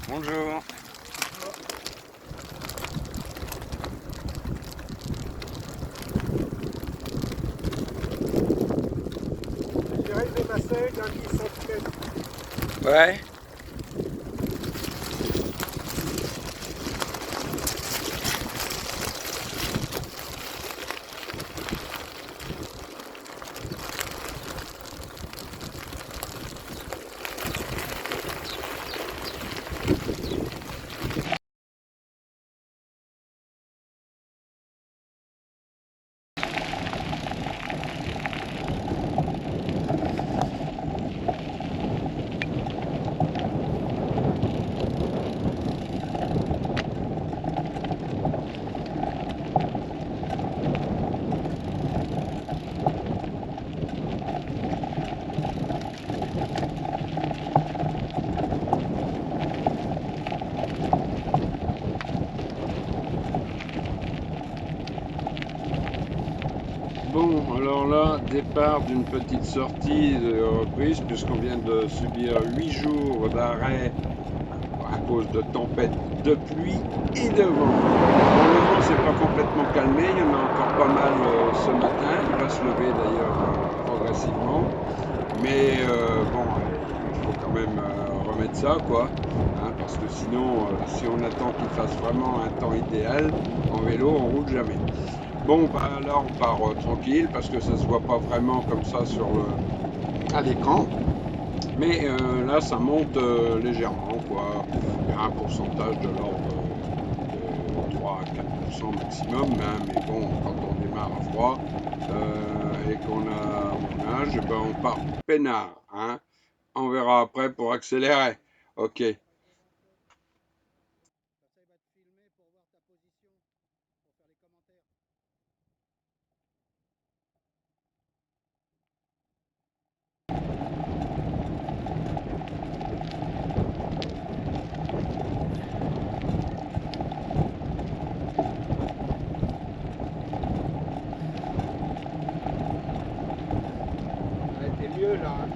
Bonjour. J'ai relevé ma selle d'un 10 cm. Ouais. Bon, alors là, départ d'une petite sortie de reprise, puisqu'on vient de subir 8 jours d'arrêt à cause de tempêtes de pluie et de vent. Bon, le vent s'est pas complètement calmé, il y en a encore pas mal ce matin, il va se lever d'ailleurs progressivement, mais bon, il faut quand même remettre ça, quoi, hein, parce que sinon, si on attend qu'il fasse vraiment un temps idéal, en vélo, on roule jamais. Bon, bah là, on part tranquille parce que ça se voit pas vraiment comme ça à l'écran. Mais là, ça monte légèrement, quoi. Il y a un pourcentage de l'ordre de 3 à 4% maximum, hein. Mais bon, quand on démarre à froid et qu'on a mon âge, ben on part peinard, hein. On verra après pour accélérer. Ok. Ça, il va te filmer pour voir ta position, pour faire les commentaires. Ouais, t'es mieux là, hein.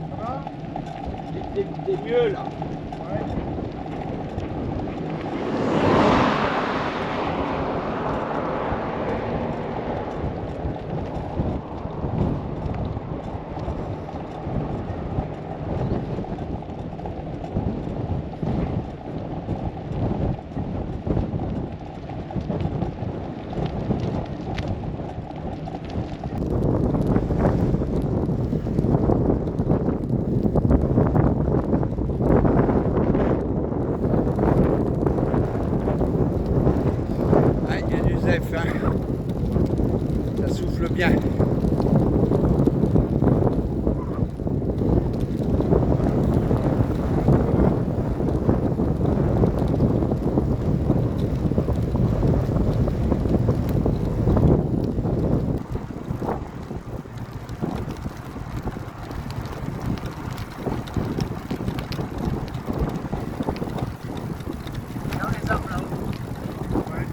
Ça va? T'es mieux là. Ouais. Ah, il y a du zef, hein. Ça souffle bien. Dans les arbres là-haut. Ouais.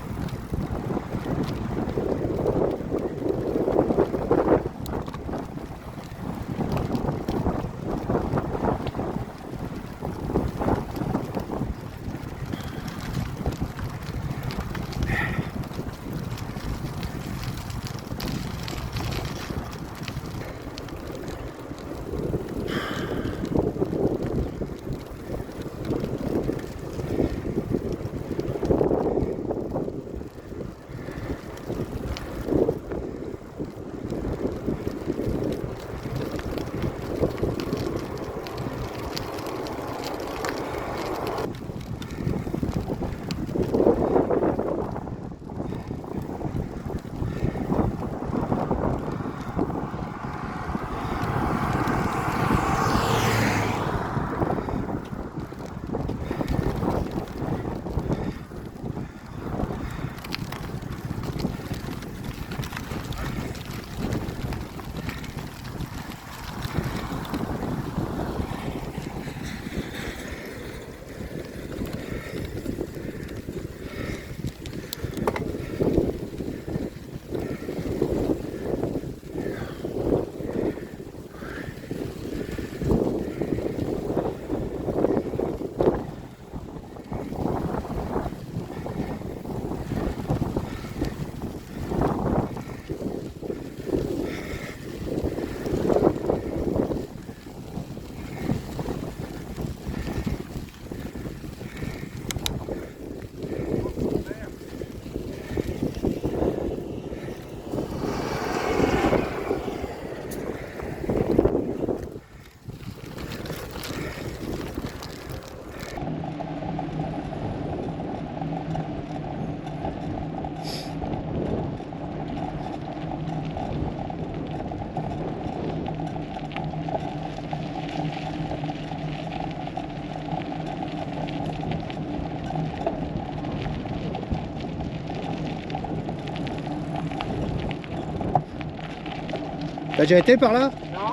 T'as déjà été par là? Non.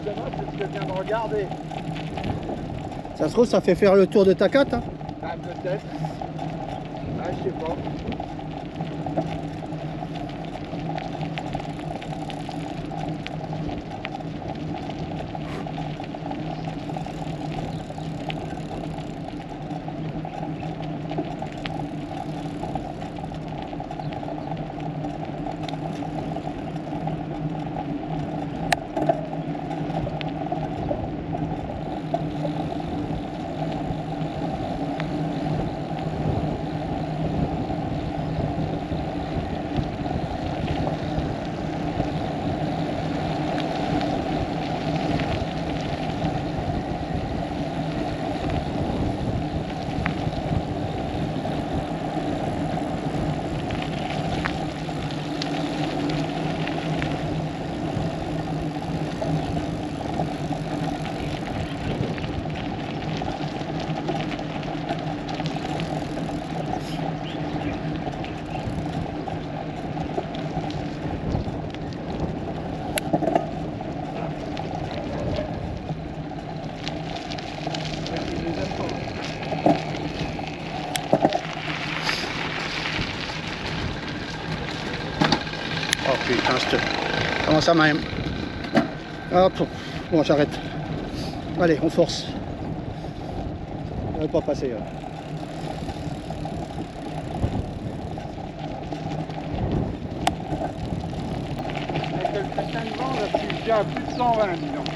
Ça va, c'est ce que je viens de regarder. Ça se trouve, ça fait faire le tour de Takat, hein? Ah, peut-être. Ah, je sais pas. Oh putain, comment ça même? Hop, bon j'arrête. Allez, on force. On va pas passer là. Avec le crétin de vent, là, je suis déjà à plus de 120, dis donc.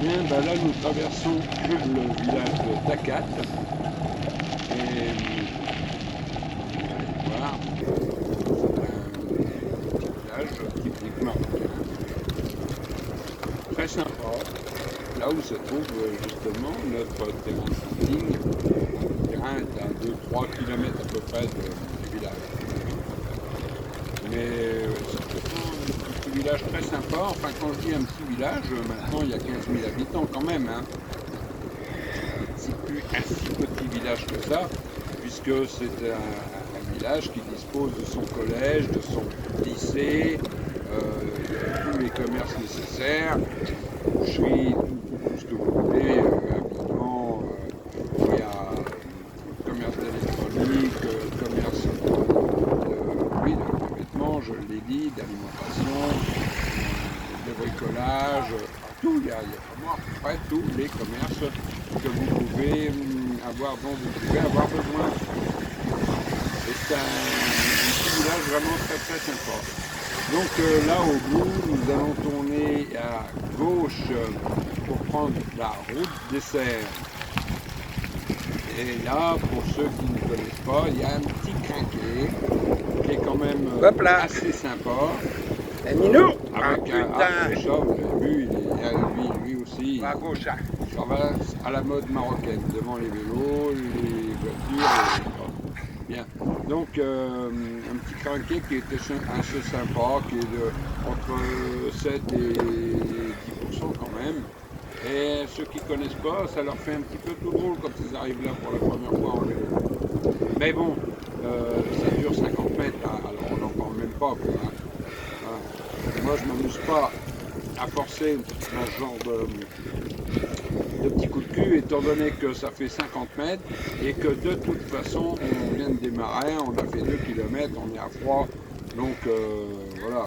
Bien, ben là nous traversons le village de Takat. Et vous allez voir, un village typiquement très sympa. Là où se trouve justement notre terrain de camping. Le terrain est à 2-3 km à peu près du village. Mais c'est vraiment un petit village très sympa. Enfin, quand je dis un petit village, maintenant il y a 15 000 habitants quand même. Hein. C'est plus un si petit village que ça, puisque c'est un village qui dispose de son collège, de son lycée, de tous les commerces nécessaires, boucherie, tout ce que vous voulez, habillement, il y a commerce d'électronique, commerce de vêtements, je l'ai dit, d'alimentation, de bricolage, tout, il y a vraiment à peu près tous les commerces que vous pouvez avoir, dont vous pouvez avoir besoin. Et c'est un petit village vraiment très très sympa. Donc là au bout, nous allons tourner à gauche pour prendre la route des Serres. Et là, pour ceux qui ne connaissent pas, il y a un petit crinquet qui est quand même assez sympa. Et Minou! Avec un chat, vous avez vu, lui aussi. À gauche. Ça va à la mode marocaine, devant les vélos, les voitures. Bien. Donc, un petit crinquet qui était assez sympa, qui est entre 7 et 10% quand même. Et ceux qui ne connaissent pas, ça leur fait un petit peu tout drôle quand ils arrivent là pour la première fois en vélo. Mais bon, ça dure 50 mètres, hein, alors on n'en parle même pas. Quoi, hein. Voilà. Moi, je ne m'amuse pas à forcer dans ce genre de petits coups de cul, étant donné que ça fait 50 mètres et que de toute façon, on vient de démarrer, on a fait 2 km, on est à froid. Donc voilà,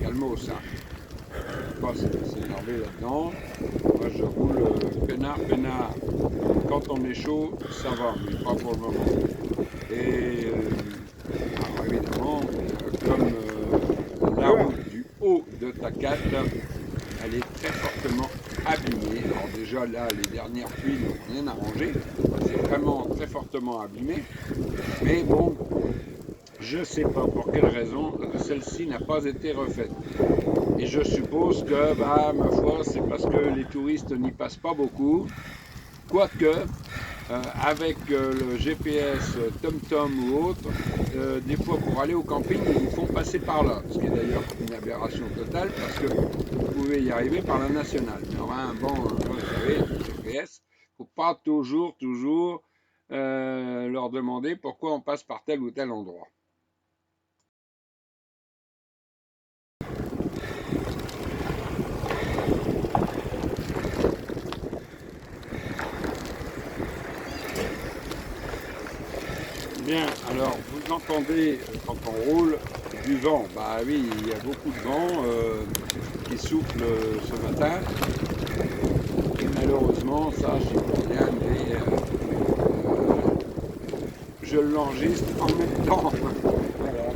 calmos. Hein. Pas s'énerver là-dedans. Moi je roule peinard. Quand on est chaud, ça va, mais pas pour le moment. Et alors évidemment, comme la route du haut de Takat, elle est très fortement abîmée. Alors déjà là, les dernières pluies n'ont rien arrangé. C'est vraiment très fortement abîmé. Mais bon, je ne sais pas pour quelle raison celle-ci n'a pas été refaite. Et je suppose que, bah, ma foi, c'est parce que les touristes n'y passent pas beaucoup. Quoique, avec le GPS TomTom ou autre, des fois pour aller au camping, ils vous font passer par là. Ce qui est d'ailleurs une aberration totale parce que vous pouvez y arriver par la nationale. Mais enfin, bon, vous savez, le GPS, il ne faut pas toujours leur demander pourquoi on passe par tel ou tel endroit. Bien, alors vous entendez quand on roule du vent. Bah oui, il y a beaucoup de vent qui souffle ce matin. Et malheureusement, ça, je ne sais pas bien, mais je l'enregistre en même temps. Voilà.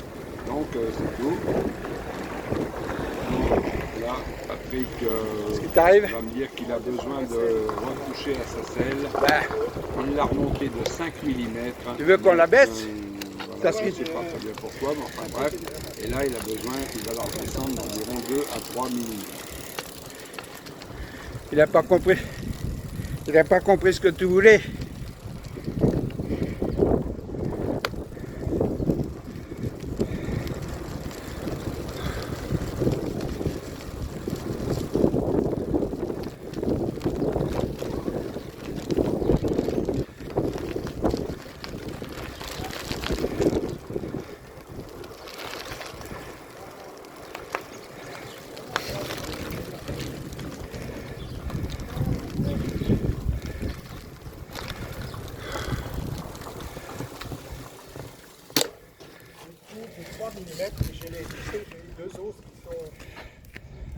Donc c'est tout. Donc, là, Patrick va me dire qu'il a besoin de retoucher à sa selle. Il l'a remonté de 5 mm. Tu veux qu'on la baisse Voilà, je ne sais pas très bien pourquoi, mais enfin bref. Et là, il va la redescendre d'environ 2 à 3 mm. Il n'a pas compris. Il n'a pas compris ce que tu voulais.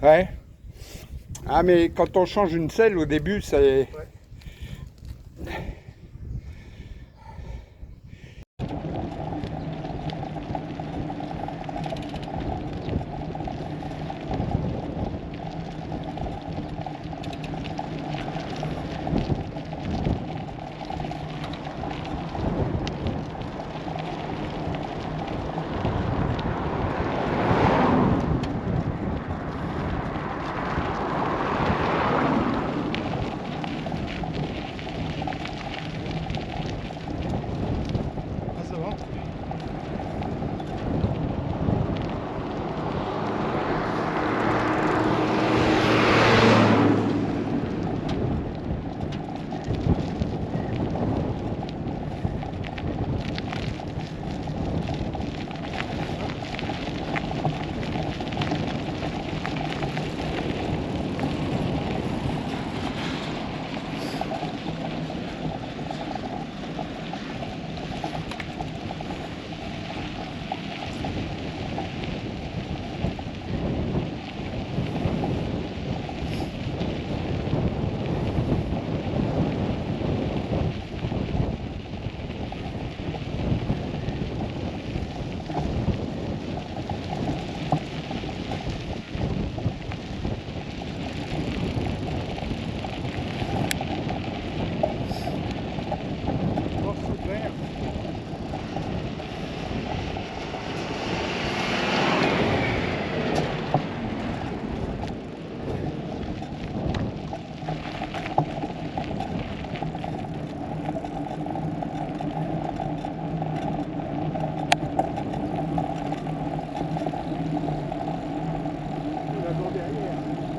Ouais. Ah mais quand on change une selle au début, c'est... Ouais.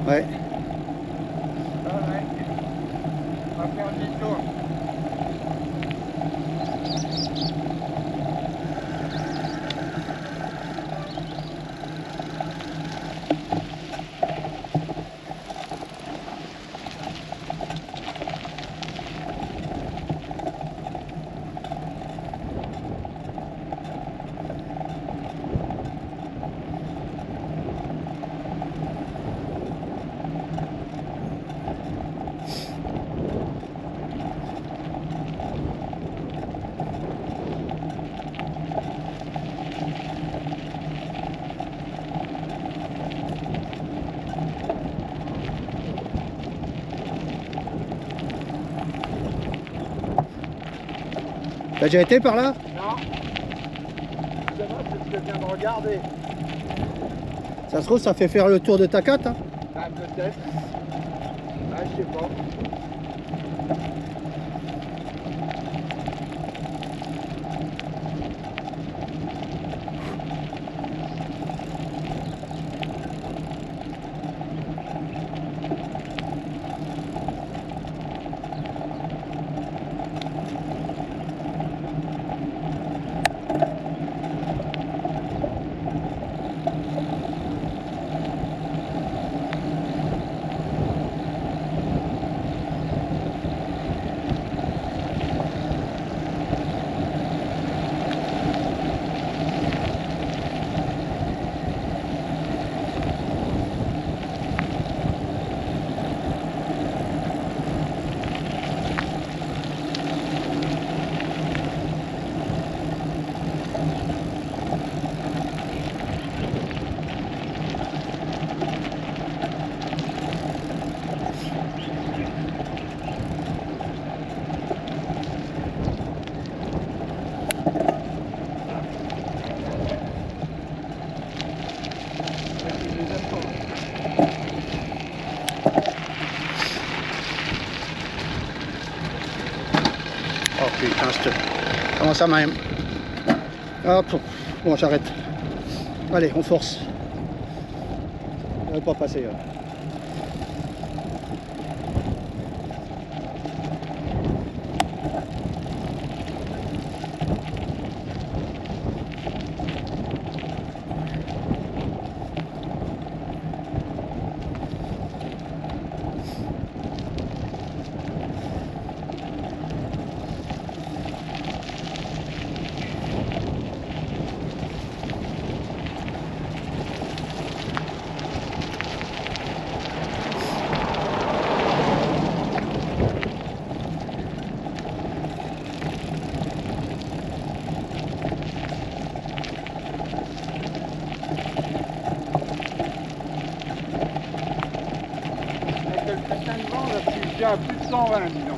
Ouais. On va faire un détour. T'as déjà été par là? Non. Ça va, je viens de regarder. Ça se trouve, ça fait faire le tour de ta carte. Hein. Ah, peut-être. Ah, je sais pas. Oh putain, comment ça même. Hop, bon j'arrête. Allez, on force. Ça va pas passer. Je suis à plus de 120, dis donc.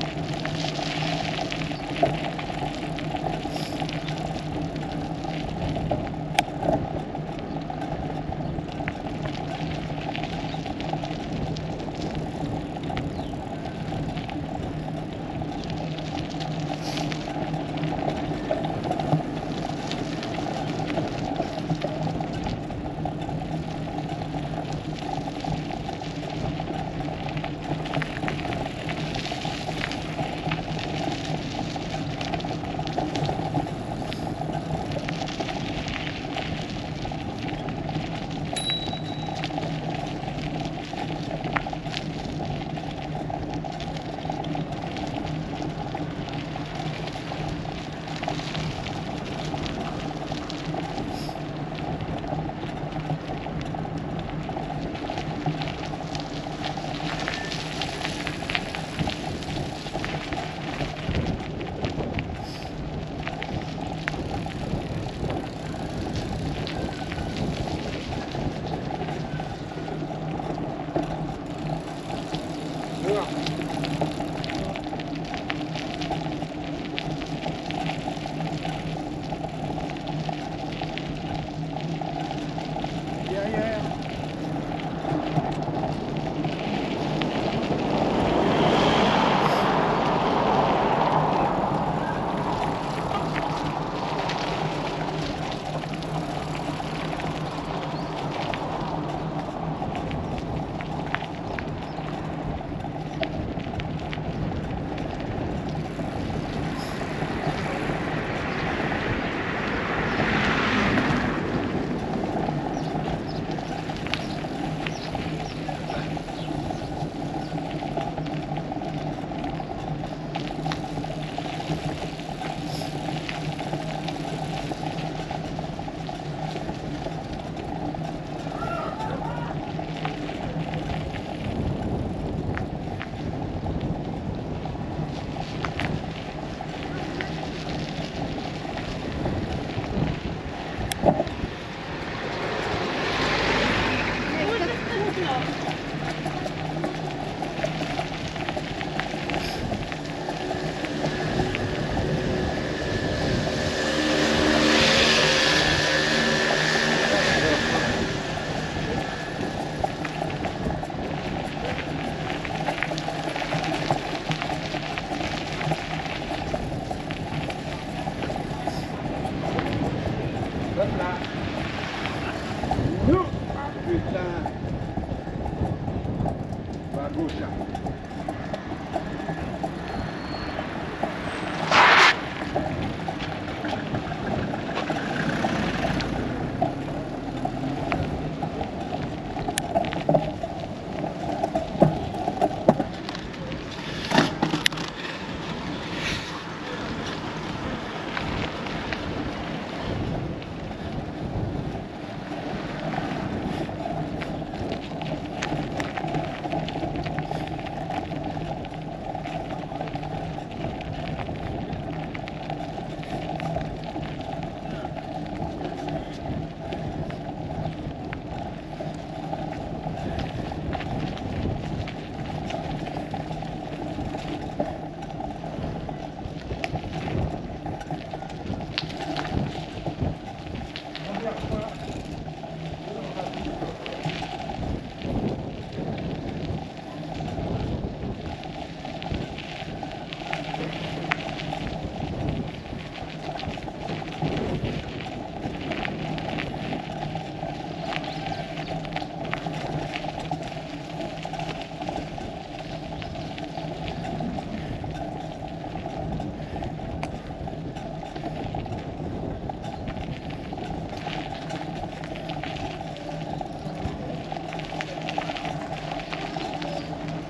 bouge là.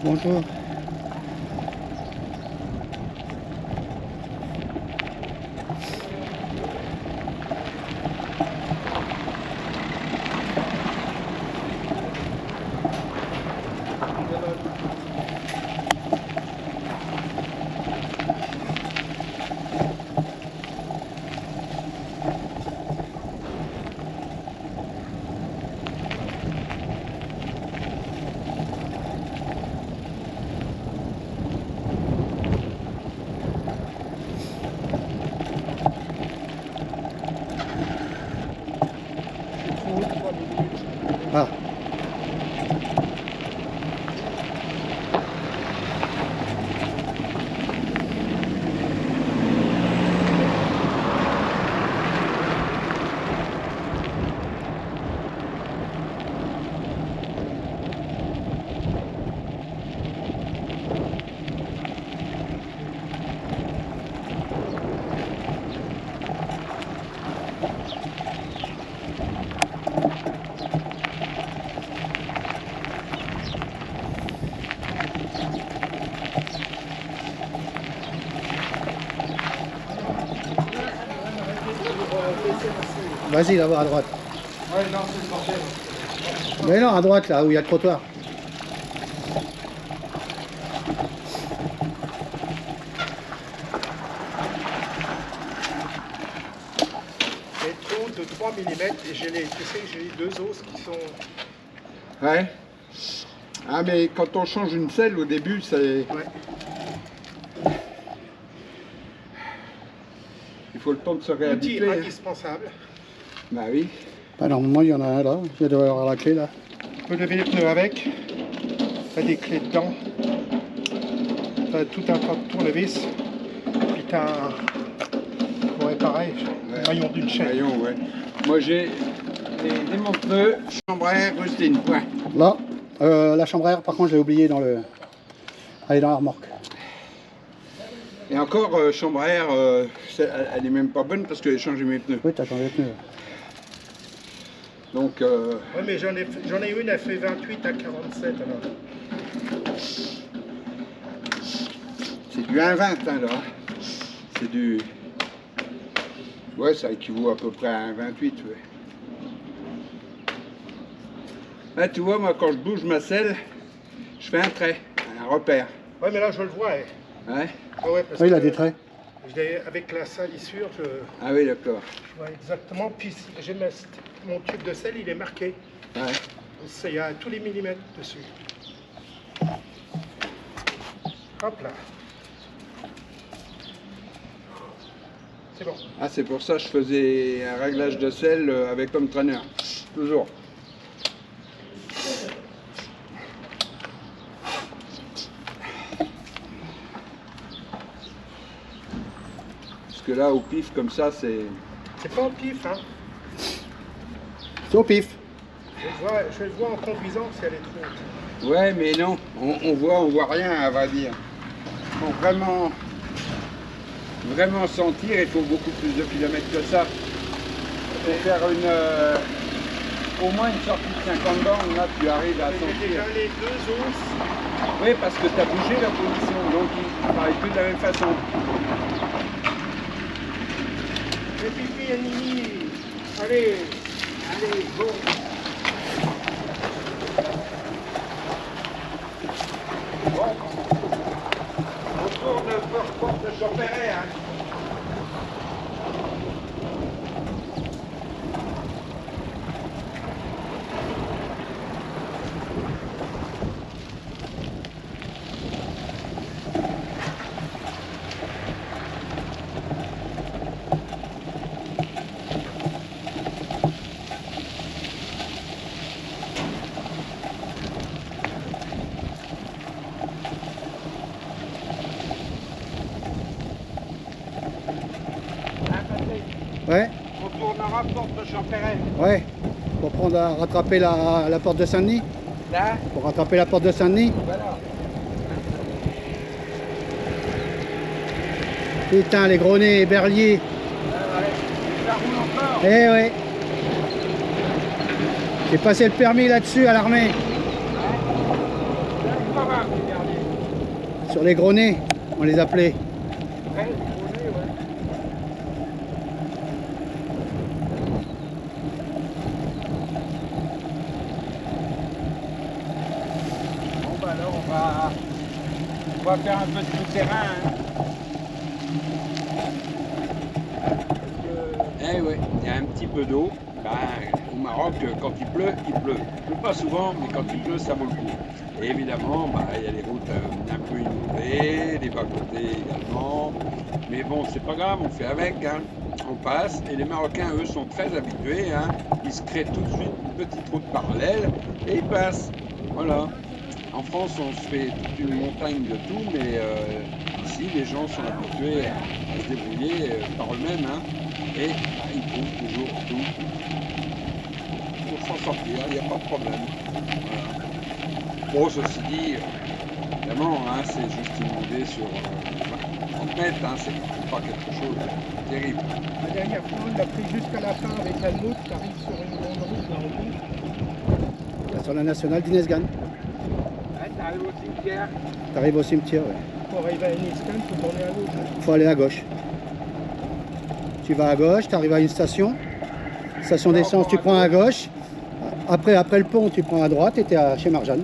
Bonjour. Ah. Vas-y là-bas à droite. Ouais, non, c'est le bordel. Mais non, à droite là où il y a le trottoir. Les trous de 3 mm et j'ai les, tu sais, j'ai les deux os qui sont... Ouais. Ah, mais quand on change une selle au début, c'est. Ouais. Il faut le temps de se Outil réhabituer. indispensable. Bah oui. Bah, normalement il y en a un là. Il doit y avoir la clé là. Tu peux lever les pneus avec. T'as des clés dedans. T'as tout un tas de tournevis. Puis t'as un... Ouais, pareil, Ouais. maillon d'une chaîne. Voyons, ouais. Moi j'ai des monte-pneus, chambre à air, rustine, point. Là, la chambre à air par contre je l'ai oublié dans le. Elle est dans la remorque. Et encore, chambre à air, elle est même pas bonne parce que j'ai changé mes pneus. Oui, t'as changé les pneus. Donc, Ouais, mais j'en ai une, elle fait 28 à 47 alors. c'est du 1,20 hein, là. C'est du. Ouais, ça équivaut à peu près à 1,28. Ouais. Là, tu vois, moi, quand je bouge ma selle, je fais un trait, un repère. Ouais, mais là je le vois. Ouais. Ouais, parce Oui, il a que des traits. avec la salissure, je Ah oui, d'accord. vois exactement. Puis j'ai mon tube de sel, il est marqué. Ouais. Il y a tous les millimètres dessus. Hop là. C'est bon. Ah, c'est pour ça que je faisais un réglage de sel avec comme traîner. Toujours. Parce que là, au pif, comme ça, c'est. C'est pas au pif, hein. C'est au pif. Je le vois en conduisant si elle est trop haute. Ouais, mais non, on voit rien, à vrai dire. Pour vraiment sentir, il faut beaucoup plus de kilomètres que ça. Pour faire au moins une sortie de 50 bornes, là, tu arrives à J'ai sentir. déjà les deux os. Oui, parce que tu as bougé la position, donc il ne paraît plus de la même façon. Et pipi, Annie. Allez, allez, go. Bon, autour de porte de Champéret, hein. Ouais, On tournera porte de Champéret. ouais. Pour prendre à rattraper la porte de Saint-Denis. Là, Pour rattraper la porte de Saint-Denis. voilà. Putain, les gros nez, Berlier. Ça roule encore. Eh ouais. J'ai passé le permis là-dessus à l'armée. Pas mal, les derniers. Sur les gros nez, on les appelait. Ouais, on est, ouais. Bon, bah alors, on va faire un peu de tout-terrain. Hein. Eh oui, il y a un petit peu d'eau. Ben, au Maroc, quand il pleut, il pleut. Il pleut pas souvent, mais quand il pleut, ça vaut le coup. Et évidemment, ben, il y a les routes un peu inondées, des bas-côtés également. Mais bon, c'est pas grave, on fait avec, hein. On passe. Et les Marocains, eux, sont très habitués. Hein. Ils se créent tout de suite une petite route parallèle et ils passent. Voilà. En France, on se fait toute une montagne de tout, mais ici, les gens sont habitués à se débrouiller par eux-mêmes. Hein. Et bah, ils trouvent toujours tout pour s'en sortir, il n'y a pas de problème. Voilà. Bon, ceci dit, évidemment, hein, c'est juste inondé sur 30 mètres, hein, c'est pas quelque chose de terrible. La dernière fois, on l'a pris jusqu'à la fin avec la moto qui arrive sur une grande route, là, en haut. Sur la nationale d'Inesgan. Ouais, t'arrives au cimetière. T'arrives au cimetière, ouais. Pour arriver à Iniscan, il faut tourner à gauche. Hein. Faut aller à gauche. Tu vas à gauche, tu arrives à une station. Station d'essence, tu prends à gauche. Après le pont, tu prends à droite et tu es chez Marjane.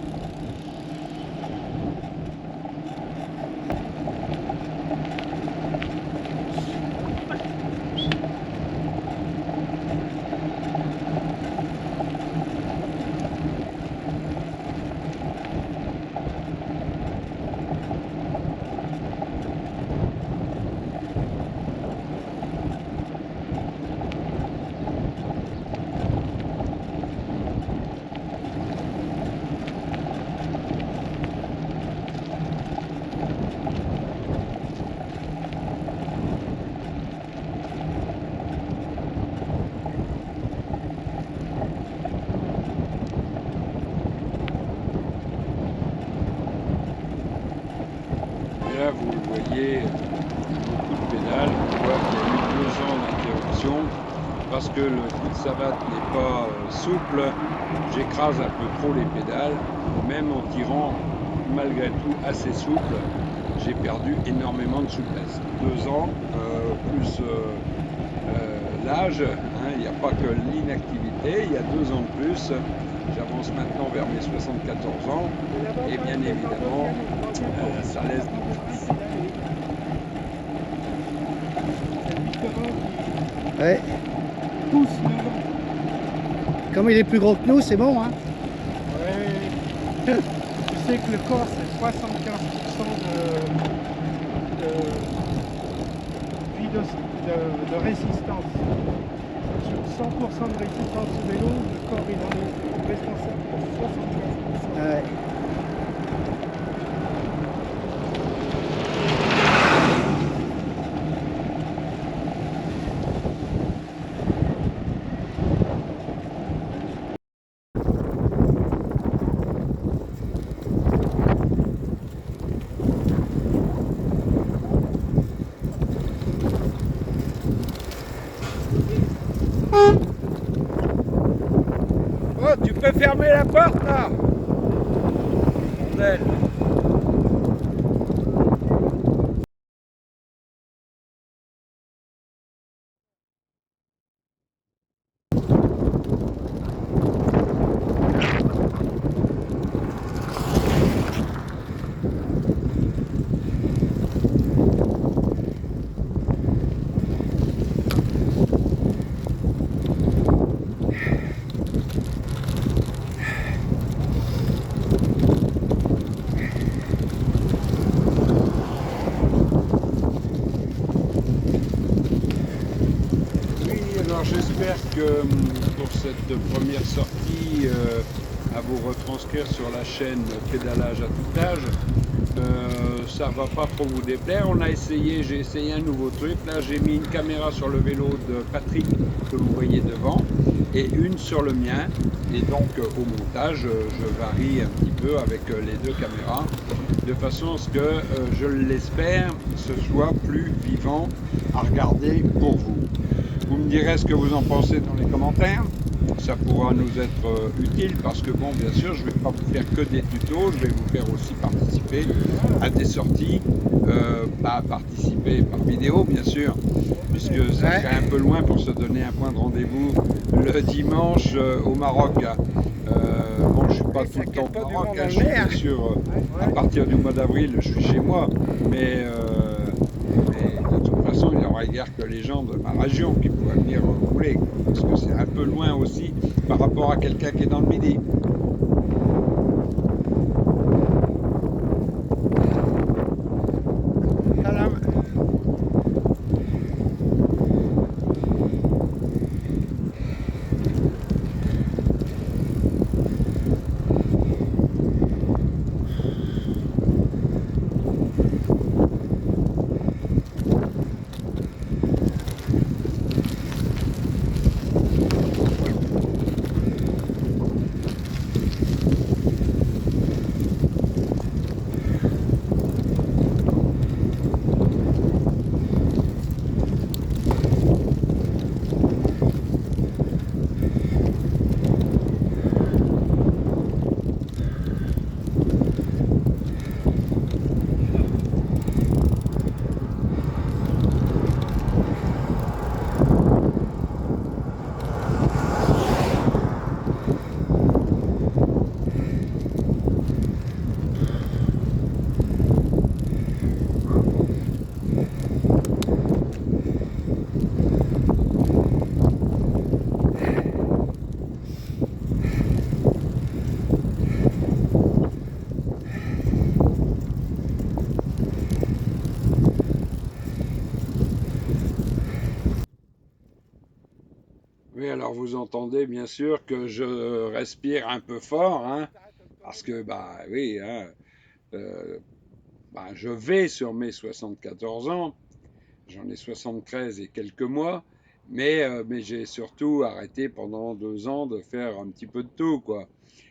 Et là, vous le voyez, beaucoup de pédales. On voit qu'il y a eu 2 ans d'interruption parce que le coup de savate n'est pas souple. J'écrase un peu trop les pédales. Même en tirant malgré tout assez souple, j'ai perdu énormément de souplesse. 2 ans, plus l'âge, hein, il n'y a pas que l'inactivité, il y a 2 ans de plus. J'avance maintenant vers mes 74 ans et bien évidemment, ça laisse des traces. Ouais. Tous devant. Comme il est plus gros que nous, c'est bon, hein. Ouais. Tu sais que le corps, c'est 75% de résistance. Sur 100% de résistance au vélo, le corps il en est responsable pour 75%. Ouais. fermer la porte là. Bordel. J'espère que pour cette première sortie, à vous retranscrire sur la chaîne Pédalage à tout âge, ça va pas trop vous déplaire. J'ai essayé un nouveau truc. Là, j'ai mis une caméra sur le vélo de Patrick que vous voyez devant et une sur le mien. Et donc, au montage, je varie un petit peu avec les deux caméras de façon à ce que, je l'espère, ce soit plus vivant à regarder pour vous. Vous me direz ce que vous en pensez dans les commentaires. Ça pourra nous être utile parce que bon, bien sûr, je ne vais pas vous faire que des tutos, je vais vous faire aussi participer à des sorties, participer par vidéo bien sûr, puisque ça serait un peu loin pour se donner un point de rendez-vous le dimanche au Maroc. Bon, je suis pas tout le temps au Maroc, je suis bien sûr à partir du mois d'avril, je suis chez moi, mais de toute façon, il n'y aurait guère que les gens de ma région qui pourraient venir rouler, parce que c'est un peu loin aussi par rapport à quelqu'un qui est dans le Midi. Oui, alors vous entendez bien sûr que je respire un peu fort, hein, parce que, bah oui, hein, euh, je vais sur mes 74 ans, j'en ai 73 et quelques mois, mais j'ai surtout arrêté pendant 2 ans de faire un petit peu de tout, quoi.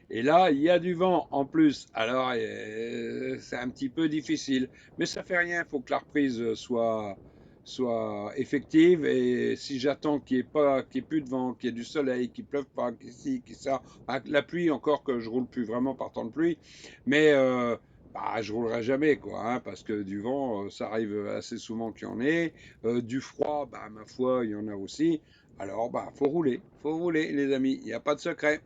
Et là, il y a du vent en plus, alors c'est un petit peu difficile, mais ça fait rien, il faut que la reprise soit effective, et si j'attends qu'il y ait plus de vent, qu'il y ait du soleil, qu'il pleuve pas, qu'il ci, qu'il ça, la pluie encore que je roule plus vraiment par temps de pluie, mais je roulerai jamais quoi, hein, parce que du vent, ça arrive assez souvent qu'il y en ait, du froid, ma foi, il y en a aussi. Alors faut rouler les amis, il n'y a pas de secret.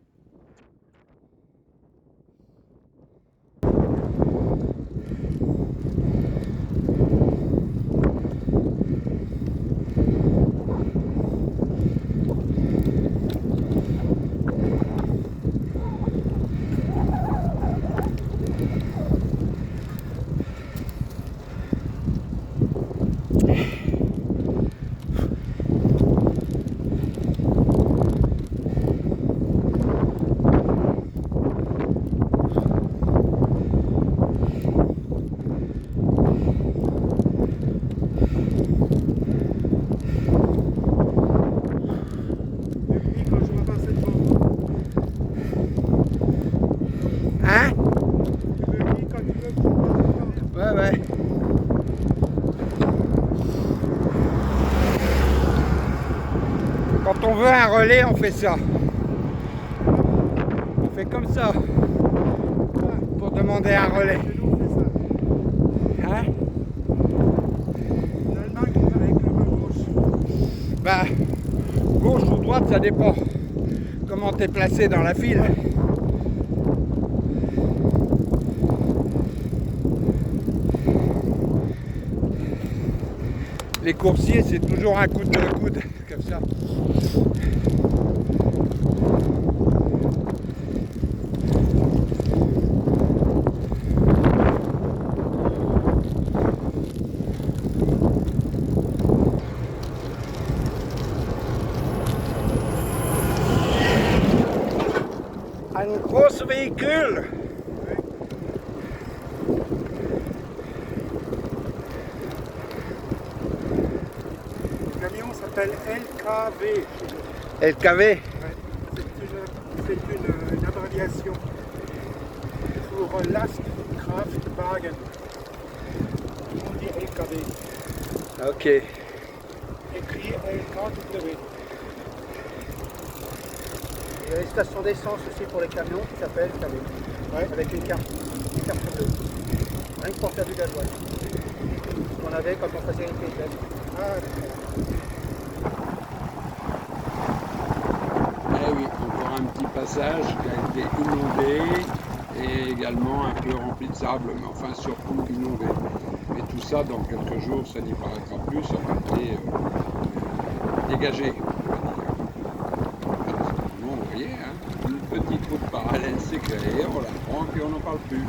Hein? Ouais, ouais. Quand on veut un relais, on fait ça. On fait comme ça pour demander un relais. Hein? L'Allemagne avec la main gauche. Bah, gauche ou droite, ça dépend comment tu es placé dans la file. Les coursiers, c'est toujours un coude de coude, comme ça. Un gros véhicule. Le camion s'appelle LKW. LKW. Ouais. C'est une abréviation pour Last Kraft Wagen. On dit LKW. Ok. Écrit LKW. Il y a les stations d'essence aussi pour les camions qui s'appellent KV. Ouais, avec une carte bleue. Rien que pour faire du gasoil. On avait quand on faisait les tests. Ah, Eh oui, encore un petit passage qui a été inondé et également un peu rempli de sable, mais enfin surtout inondé. Mais tout ça, dans quelques jours, ça n'y paraîtra plus, ça va été dégagé. Bon, vous voyez, hein, une petite route parallèle s'est créée, on la prend et on n'en parle plus.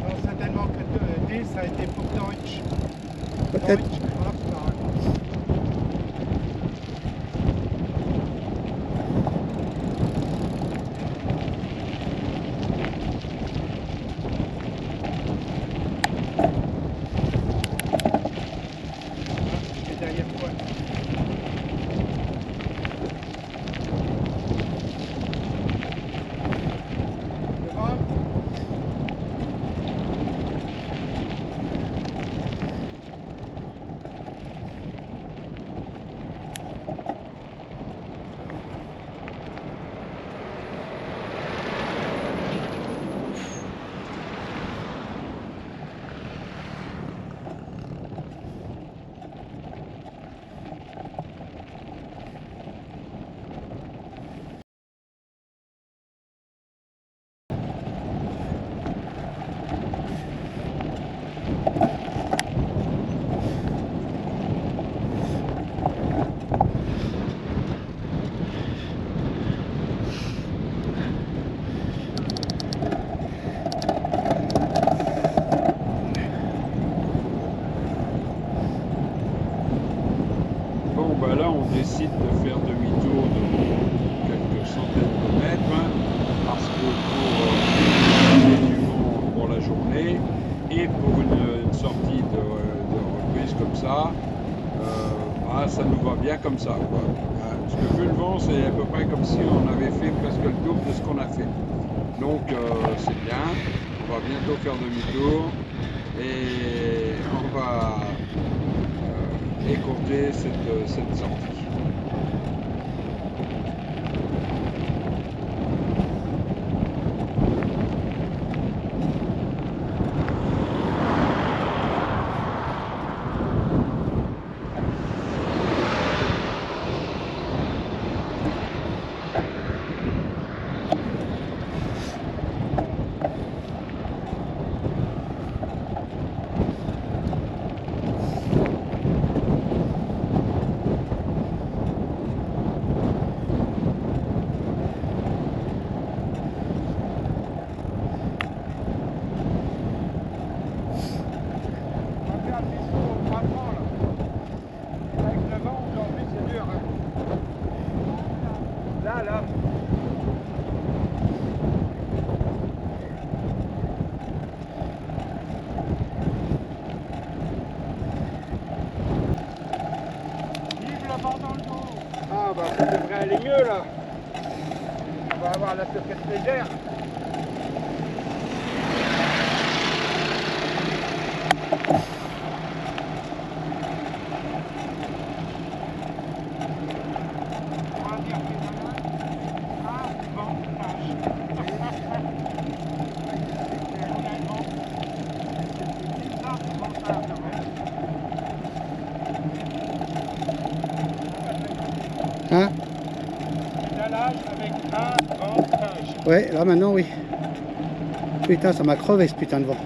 alors certainement que D, ça a été pour Deutsch. Peut-être. Deutsch Kraftwagen. Et derrière quoi? Devant? Bon, bah là, on décide de faire demi-tour de quelques centaines de mètres, hein, parce que pour du vent pour la journée et pour une sortie de reprise comme ça, bah, ça nous va bien comme ça, quoi. Parce que vu le vent, c'est à peu près comme si on avait fait presque le double de ce qu'on a fait. Donc, c'est bien. On va bientôt faire demi-tour et on va écourter cette sortie. bord dans le dos. Ah bah ça devrait aller mieux là. On va avoir la surface légère. On va dire avantage. Hein? Étalage avec avantage. Ouais, là maintenant oui. Putain, ça m'a crevé ce putain de vent.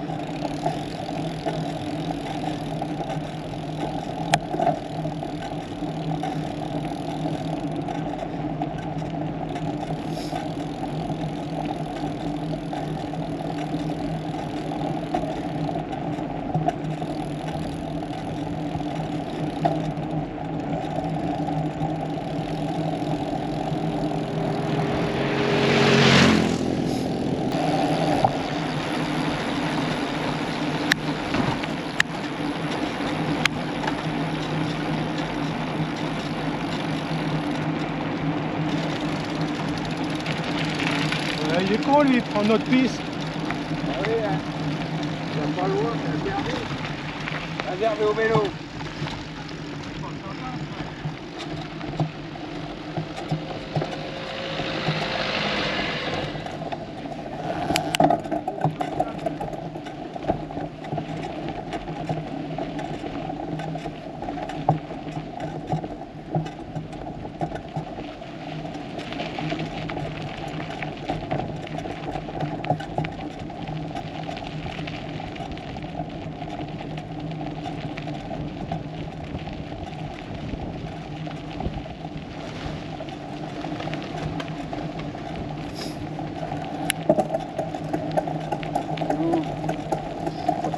Il est con lui, il prend notre piste. Ah oui, hein. Il n'y a pas loin, c'est réservé au vélo.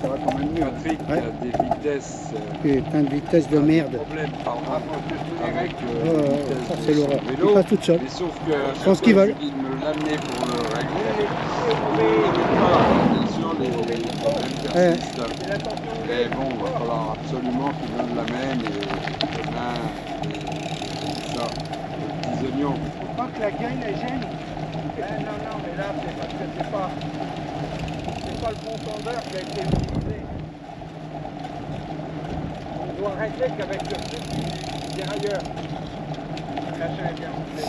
Ça va quand même mieux. Patrick Ouais. a des vitesses. Putain de vitesse de merde. Problème, pardon. Avec Ça c'est l'horreur. Il vélo. passe toute seule. Mais sauf que Je pense qu'ils veulent. il me l'amener pour le régler. Mais bien sûr, les problèmes persistent. Et bon, il va falloir absolument qu'il me l'amène et demain, et ça, les petits oignons. Faut pas que la gaine elle gêne. Non, mais là c'est parce que c'est pas le bon tendeur qui a été utilisé. On doit régler qu'avec le truc du dérailleur. Le machin est bien monté.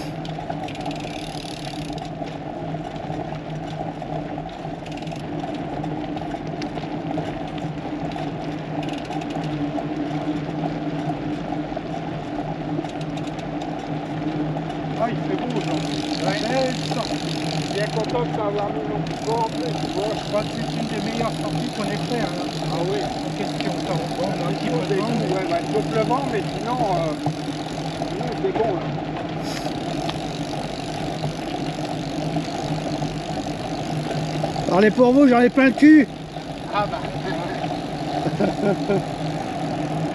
Ah, il fait beau aujourd'hui. Belle sortie. Bien content de t'avoir mis mon petit vent en plus, tu vois. Je crois que c'est une des meilleures sorties qu'on ait fait. Hein. Ah oui. En question, ça, on a un petit peu de C'est vent, mais ouais, bah, sauf le vent, mais sinon c'est bon là. Parlez pour vous, j'en ai plein le cul. Ah bah.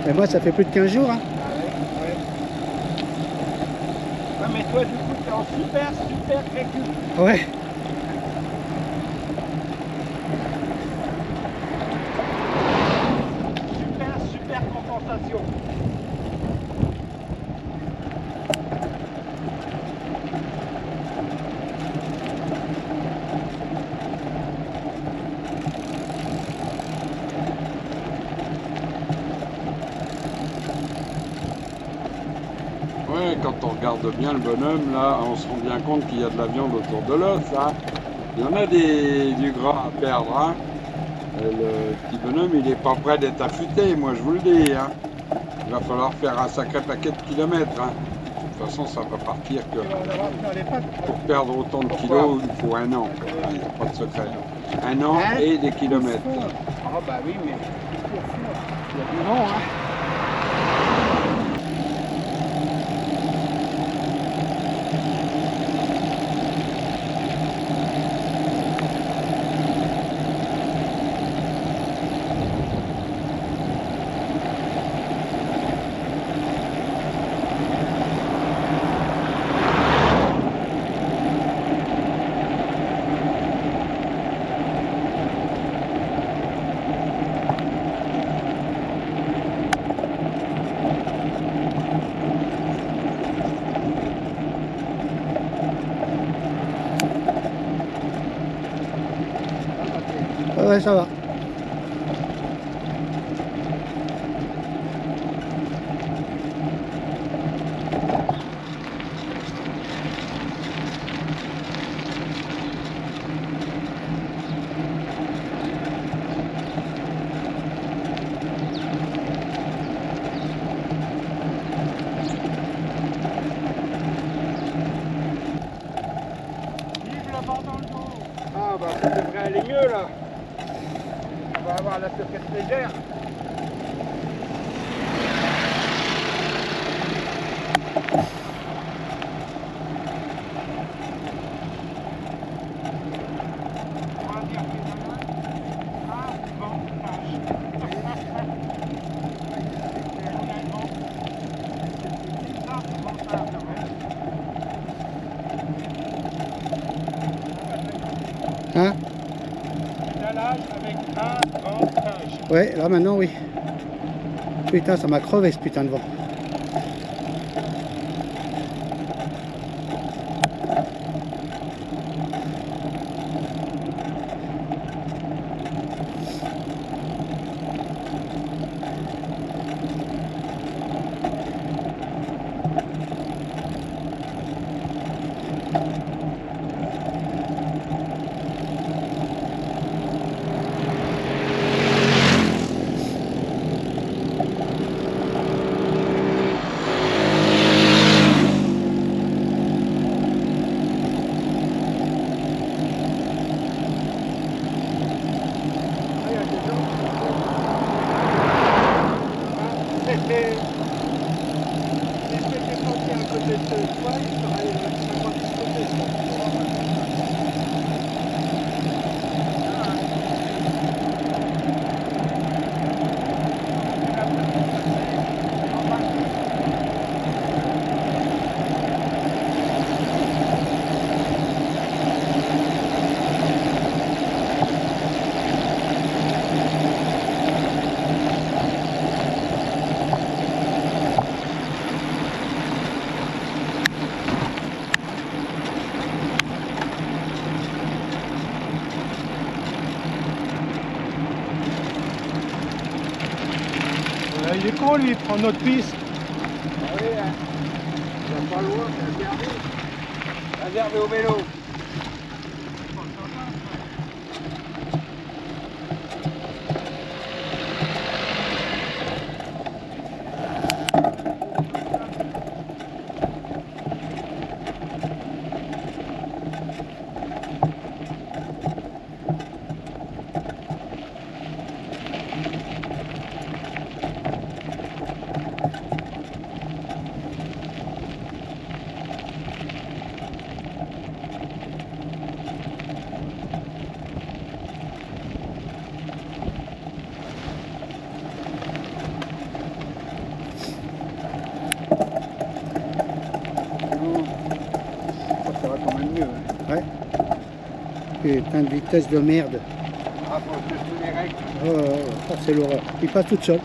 Et moi ça fait plus de 15 jours. Hein. Ouais, mais toi du coup t'es en super récup. Ouais. Super compensation. Ouais, quand on regarde bien le bonhomme, là, on se rend bien compte qu'il y a de la viande autour de l'os. Hein. Il y en a du gras à perdre. Hein. Le petit bonhomme, il n'est pas prêt d'être affûté, moi je vous le dis. Hein. Il va falloir faire un sacré paquet de kilomètres. Hein. De toute façon, ça va partir que on aura dans les pattes. pour perdre autant de kilos, il faut un an. Il n'y a pas de secret. Un an Hein? et des kilomètres. Ah bah oui, mais il y a du vent, hein. Ouais, ça va. Vive le vent dans le dos. Ah bah ça devrait aller mieux là. On va avoir la surface légère. On va dire que Hein? Étalage avec avantage. Ouais, là maintenant, oui. Putain, ça m'a crevé ce putain de vent. Il est con, lui, il prend notre piste. Ah oui, hein. Il va pas loin, c'est réservé. Réservé au vélo. Ça va quand même mieux. Hein. Ouais. Putain de vitesse de merde. Ah, faut que je me les règle. Oh, ça c'est l'horreur. Ils passent toutes seules.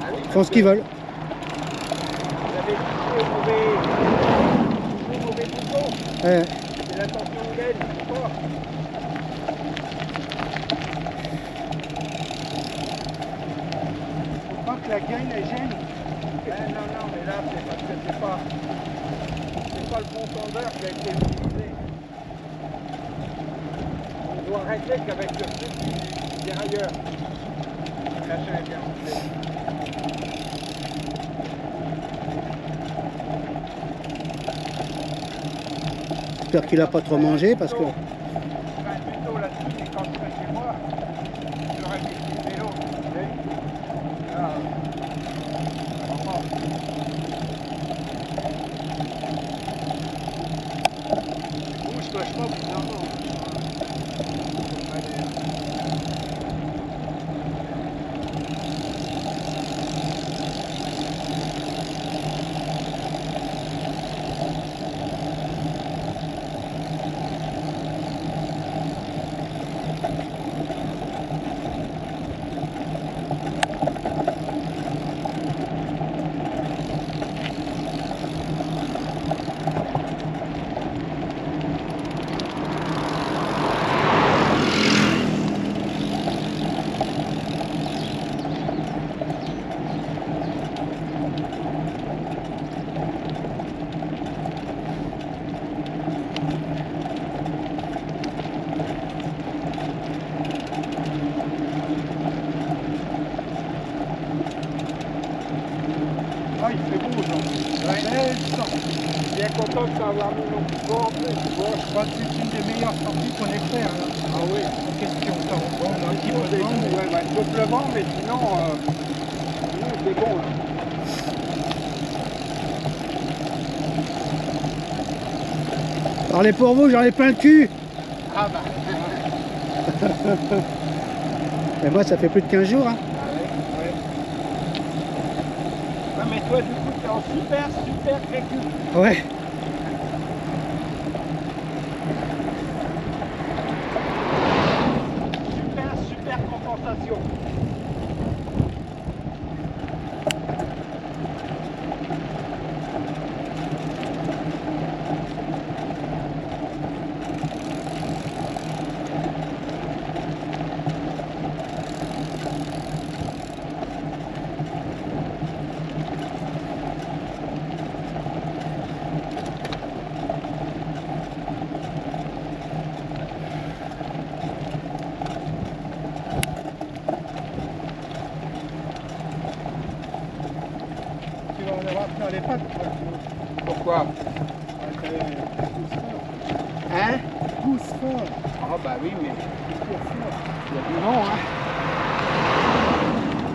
Ah oui, Ils font ce qu'ils veulent. vous avez touché au mauvais bouton. Ouais. C'est la tension de gaine, c'est fort. Faut pas que la gaine elle gêne. Non, non, mais là, c'est parce que c'est pas le bon tendeur qui a été utilisé. On doit régler qu'avec le flux du dérailleur. La chaîne est bien montée. J'espère qu'il a pas trop mangé parce que. Enfin, plutôt là-dessus, c'est quand je serai chez moi, j'aurais mis le vélo. Vous voyez là, vraiment. Bouge vachement bizarrement. il fait beau aujourd'hui. Belle sortie. Bien content de t'avoir mis mon petit bord, tu vois. Je crois que c'est une des meilleures sorties qu'on ait fait. Hein. Ah oui. En question de temps. Bon, on a un petit peu de des vent, mais ouais, bah, sauf le vent, mais sinon, c'est bon là. Parlez pour vous, j'en ai plein le cul. Ah bah. Et moi, ça fait plus de 15 jours. Hein. Ah ouais. Ouais, mais toi, du coup, t'es en super récup. Ouais. Super compensation. tu vas en avoir plein les pattes. Toi. Pourquoi? Hein? Pousse fort. Ah bah oui, mais il y a du vent, hein.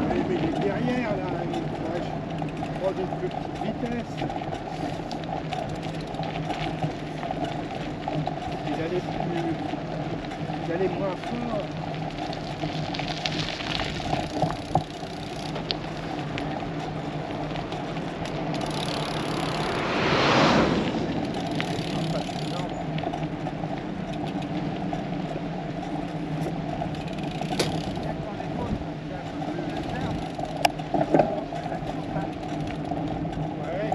Mais il est derrière là. Je crois d'une plus petite vitesse. Il allait moins fort. Ouais.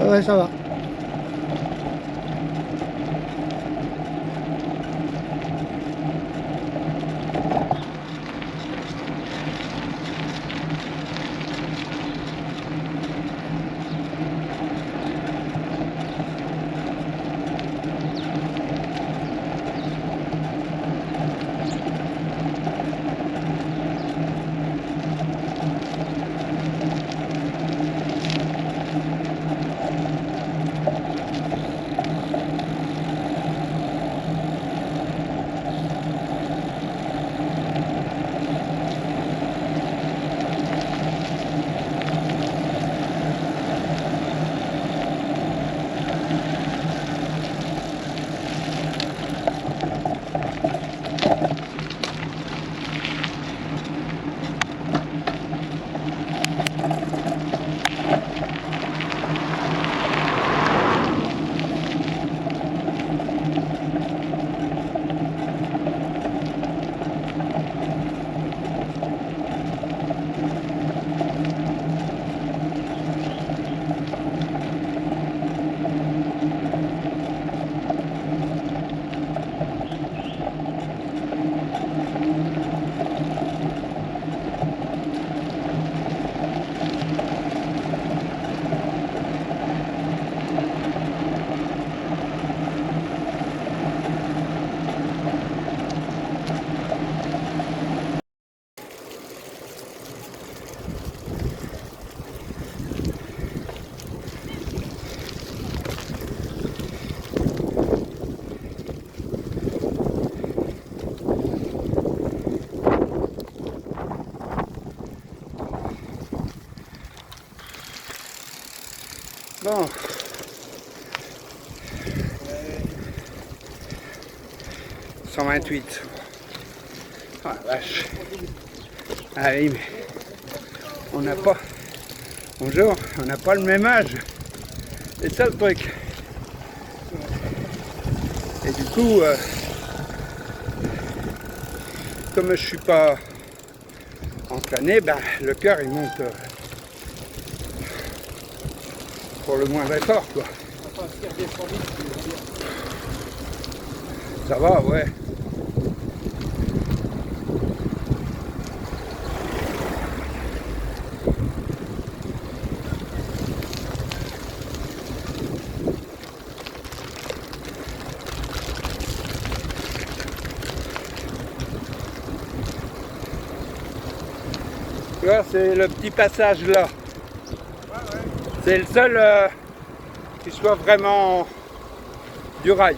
Ouais, ça va. Bon. « 128. Ah la vache. Ah oui, mais on n'a pas. Bonjour, on n'a pas le même âge. C'est ça le truc. Et du coup, comme je suis pas entraîné, ben, le cœur il monte pour le moindre effort, quoi. Ça va, ouais. Là, c'est le petit passage là. C'est le seul qui soit vraiment du rail.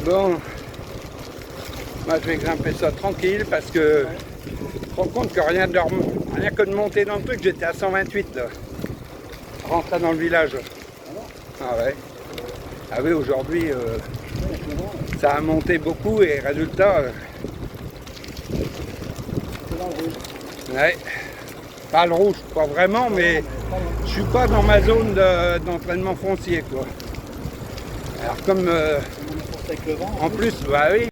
Bon, moi je vais grimper ça tranquille parce que je me rends compte que rien que de monter dans le truc, j'étais à 128 là. Rentrer dans le village. Ah ouais. Ah oui, aujourd'hui ça a monté beaucoup et résultat. Ouais. Pas le rouge, pas vraiment, mais je suis pas dans ma zone d'entraînement foncier quoi. Alors comme en plus, bah oui.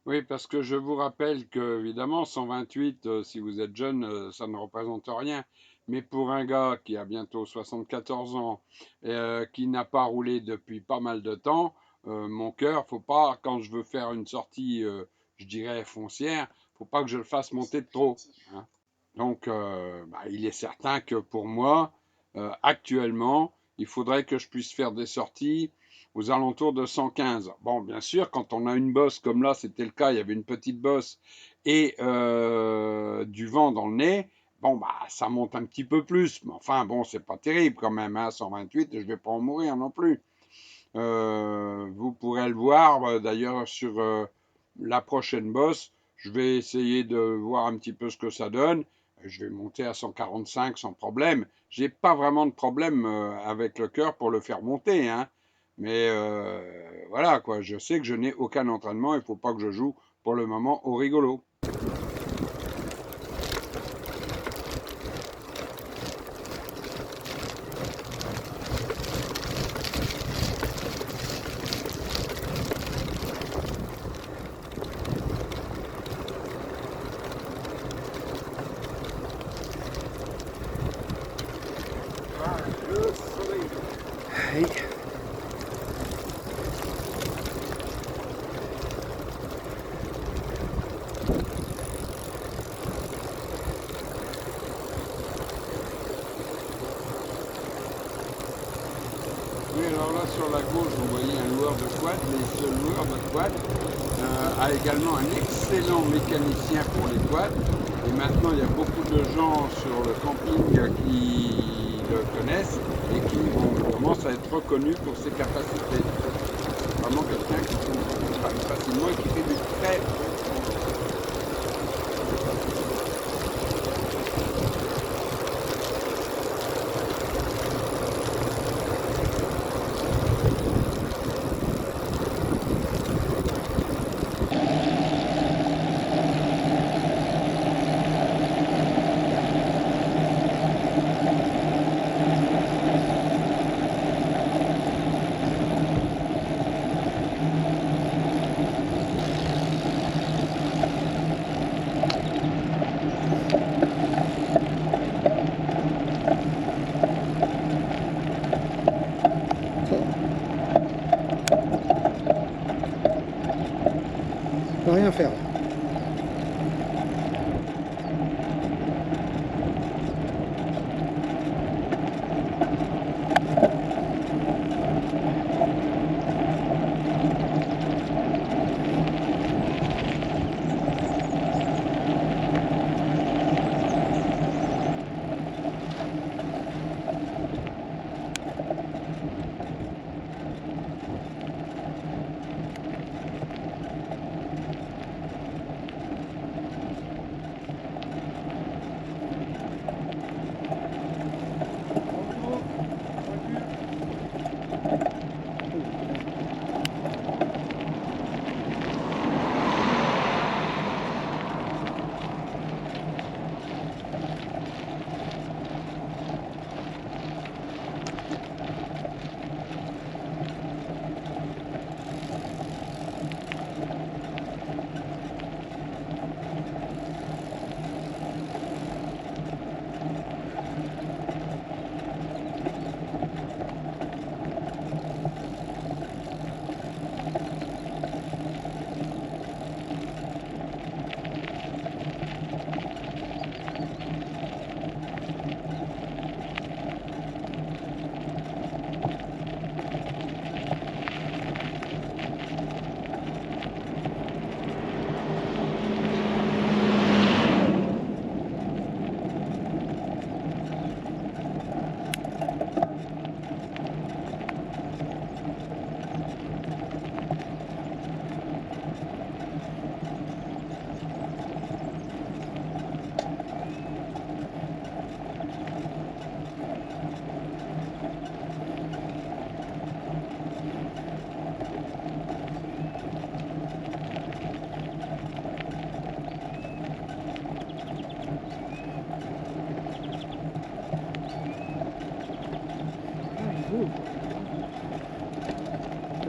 Oui, parce que je vous rappelle que, évidemment, 128, si vous êtes jeune, ça ne représente rien. Mais pour un gars qui a bientôt 74 ans, qui n'a pas roulé depuis pas mal de temps, mon cœur, faut pas, quand je veux faire une sortie, je dirais foncière, faut pas que je le fasse monter de trop. Hein. Donc, bah, il est certain que pour moi, actuellement, il faudrait que je puisse faire des sorties aux alentours de 115. Bon, bien sûr, quand on a une bosse comme là, c'était le cas, il y avait une petite bosse et du vent dans le nez, bon, bah, ça monte un petit peu plus. Mais enfin, bon, c'est pas terrible quand même, hein, 128, je vais pas en mourir non plus. Vous pourrez le voir, d'ailleurs, sur la prochaine bosse. Je vais essayer de voir un petit peu ce que ça donne. Je vais monter à 145 sans problème. J'ai pas vraiment de problème avec le cœur pour le faire monter, hein. Mais voilà, quoi. Je sais que je n'ai aucun entraînement. Il faut pas que je joue pour le moment au rigolo. Oui. Oui, alors là, sur la gauche, vous voyez un loueur de quad, mais ce loueur de quad a également un excellent mécanicien pour les quads. Et maintenant, il y a beaucoup de gens sur le camping qui le connaissent et qui commencent à être reconnus pour ses capacités. C'est vraiment quelqu'un qui travaille facilement et qui fait du très peux rien faire.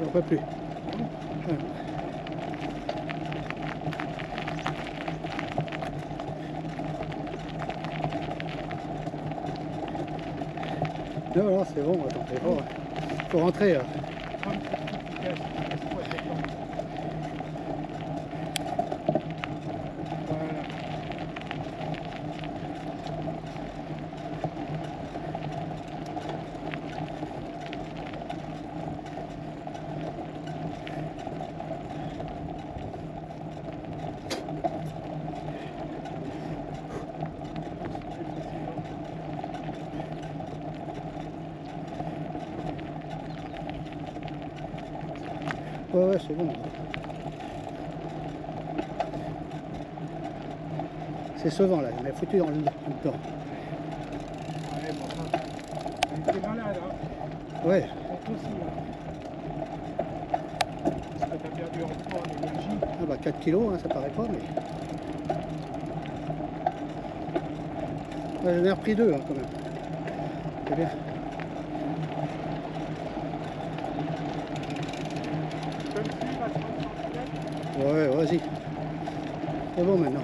On peut plus. Non, non, c'est bon, attends, c'est bon. Faut rentrer là. Ouais, c'est bon. C'est ce vent là, il m'a foutu dans le dedans. Ouais, bon, enfin, t'es malade, hein. Ouais, Toi aussi, hein. Parce que t'as perdu en poids, en énergie. ah bah 4 kilos, hein, ça paraît pas, mais. Ouais, j'en ai repris 2 hein, quand même. C'est bien. Tu peux me suivre à 30 cm? Ouais, vas-y. C'est bon maintenant.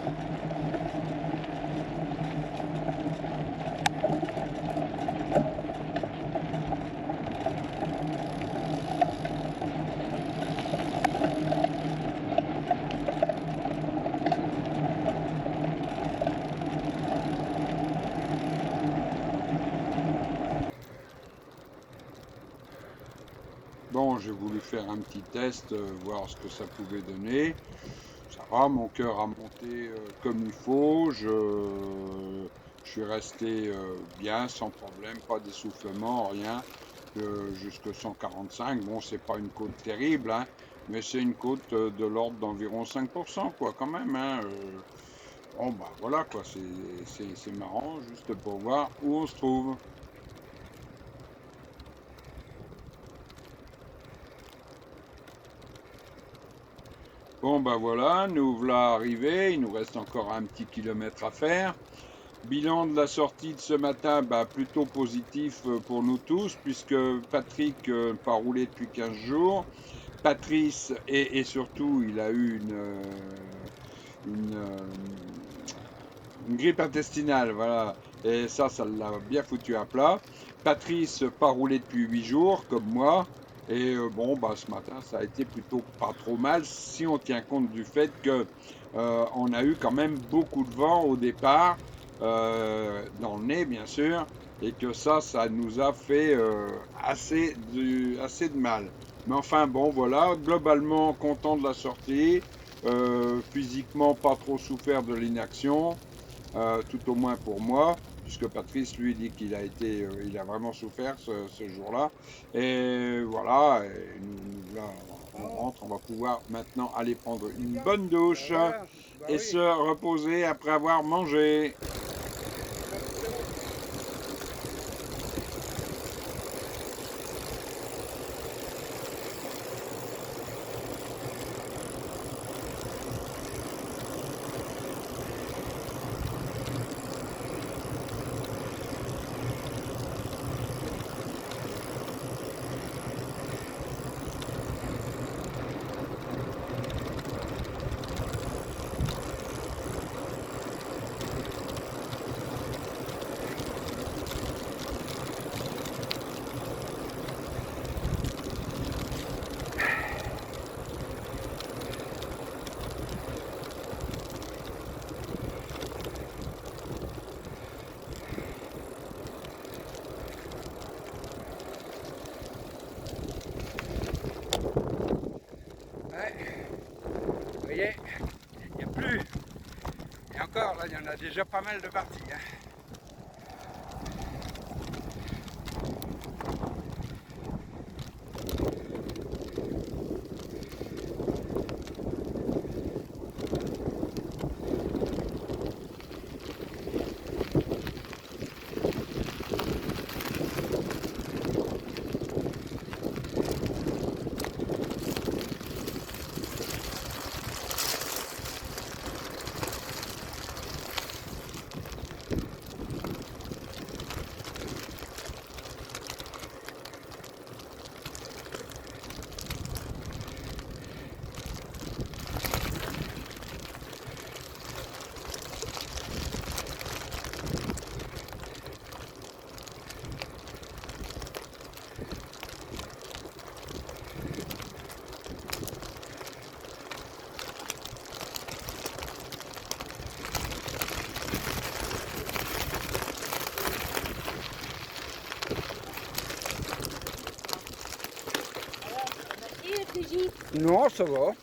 Bon, j'ai voulu faire un petit test, voir ce que ça pouvait donner. Ça va, mon cœur a monté comme il faut. Je suis resté bien, sans problème, pas d'essoufflement, rien. Jusque 145. Bon, c'est pas une côte terrible, hein, mais c'est une côte de l'ordre d'environ 5%, quoi, quand même. Hein, bon, bah voilà, quoi, c'est marrant, juste pour voir où on se trouve. Bon ben voilà, nous voilà arrivés, il nous reste encore un petit kilomètre à faire. Bilan de la sortie de ce matin, bah, plutôt positif pour nous tous, puisque Patrick n'a pas roulé depuis 15 jours. Patrice, et surtout, il a eu une grippe intestinale, voilà. Et ça l'a bien foutu à plat. Patrice, pas roulé depuis 8 jours, comme moi. Et bon, bah, ce matin, ça a été plutôt pas trop mal si on tient compte du fait que on a eu quand même beaucoup de vent au départ, dans le nez bien sûr, et que ça nous a fait assez de mal. Mais enfin bon, voilà, globalement content de la sortie, physiquement pas trop souffert de l'inaction, tout au moins pour moi, puisque Patrice lui dit il a vraiment souffert ce jour-là. Et voilà, et là, on rentre, on va pouvoir maintenant aller prendre une bonne douche Voilà, bah et oui. se reposer après avoir mangé. Ouais. Vous voyez, il n'y a plus. Et encore, là, il y en a déjà pas mal de parties. Hein. Et FJ, Non, ça va.